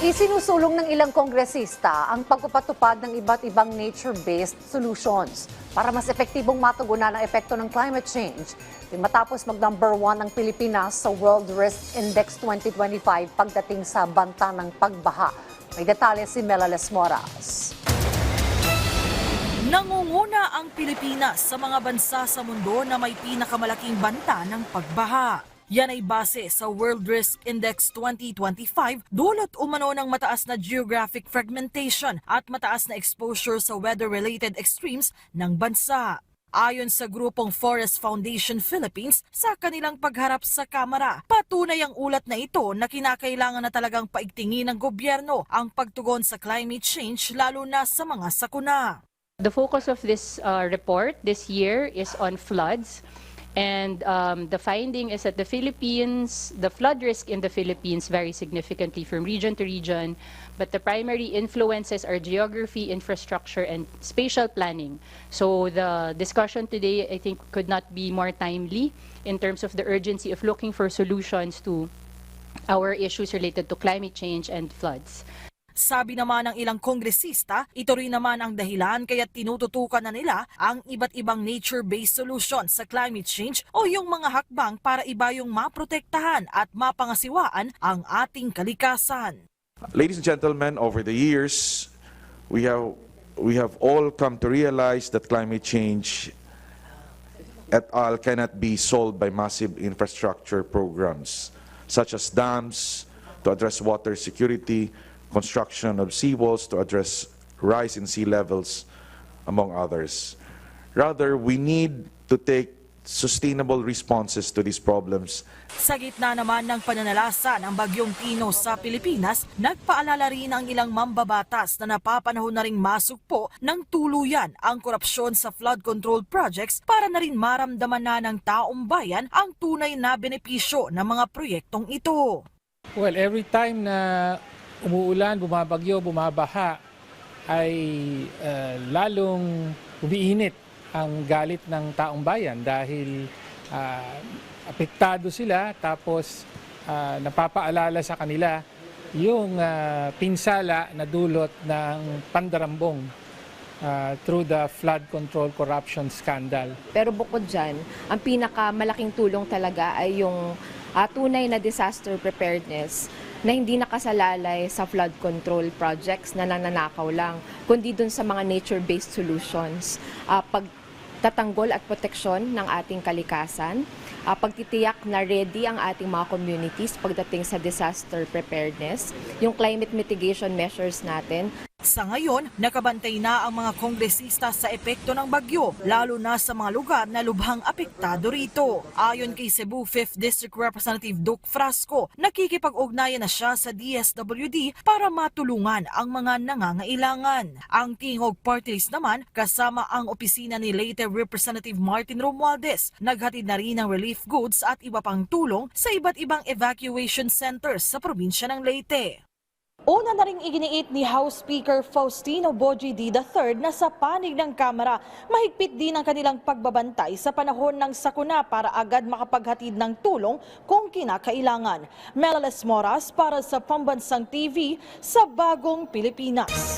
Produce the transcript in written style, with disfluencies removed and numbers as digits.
Isinusulong ng ilang kongresista ang pagpapatupad ng iba't ibang nature-based solutions para mas epektibong matugunan ang epekto ng climate change. Matapos mag-number 1 ang Pilipinas sa World Risk Index 2025 pagdating sa banta ng pagbaha. May detalye si Melales Moras. Nangunguna ang Pilipinas sa mga bansa sa mundo na may pinakamalaking banta ng pagbaha. Yan ay base sa World Risk Index 2025, dulot umano ng mataas na geographic fragmentation at mataas na exposure sa weather-related extremes ng bansa. Ayon sa grupong Forest Foundation Philippines, sa kanilang pagharap sa Kamara, patunay ang ulat na ito na kinakailangan na talagang paigtingin ng gobyerno ang pagtugon sa climate change lalo na sa mga sakuna. The focus of this report this year is on floods. And the finding is that the flood risk in the Philippines varies significantly from region to region, but the primary influences are geography, infrastructure, and spatial planning. So the discussion today, I think, could not be more timely in terms of the urgency of looking for solutions to our issues related to climate change and floods. Sabi naman ng ilang kongresista, ito rin naman ang dahilan kaya tinututukan na nila ang iba't ibang nature-based solution sa climate change o yung mga hakbang para iba yung maprotektahan at mapangasiwaan ang ating kalikasan. Ladies and gentlemen, over the years, we have all come to realize that climate change et al. Cannot be solved by massive infrastructure programs, such as dams to address water security, construction of seawalls to address rise in sea levels, among others. Rather, we need to take sustainable responses to these problems. Sa gitna naman ng pananalasa ng Bagyong Tino sa Pilipinas, nagpaalala rin ang ilang mambabatas na napapanahon na ring masugpo ng tuluyan ang korupsyon sa flood control projects para na rin maramdaman na ng taong bayan ang tunay na benepisyo ng mga proyektong ito. Well, every time na umuulan, bumabagyo, bumabaha, ay lalong umiinit ang galit ng taong bayan dahil apektado sila tapos napapaalala sa kanila yung pinsala na dulot ng pandarambong through the flood control corruption scandal. Pero bukod dyan, ang pinakamalaking tulong talaga ay yung tunay na disaster preparedness na hindi nakasalalay sa flood control projects na nananakaw lang, kundi dun sa mga nature-based solutions. Pagtatanggol at proteksyon ng ating kalikasan, pagtitiyak na ready ang ating mga communities pagdating sa disaster preparedness, yung climate mitigation measures natin. Sa ngayon, nakabantay na ang mga kongresista sa epekto ng bagyo, lalo na sa mga lugar na lubhang apektado rito. Ayon kay Cebu 5th District Representative Duke Frasco, nakikipag-ugnayan na siya sa DSWD para matulungan ang mga nangangailangan. Ang Tingog Party List naman, kasama ang opisina ni Leyte Representative Martin Romualdez, naghatid na rin ng relief goods at iba pang tulong sa iba't ibang evacuation centers sa probinsya ng Leyte. Una na ring iginiit ni House Speaker Faustino Bogie D. III na sa panig ng Kamara, mahigpit din ang kanilang pagbabantay sa panahon ng sakuna para agad makapaghatid ng tulong kung kinakailangan. Melales Moras para sa Pambansang TV sa Bagong Pilipinas.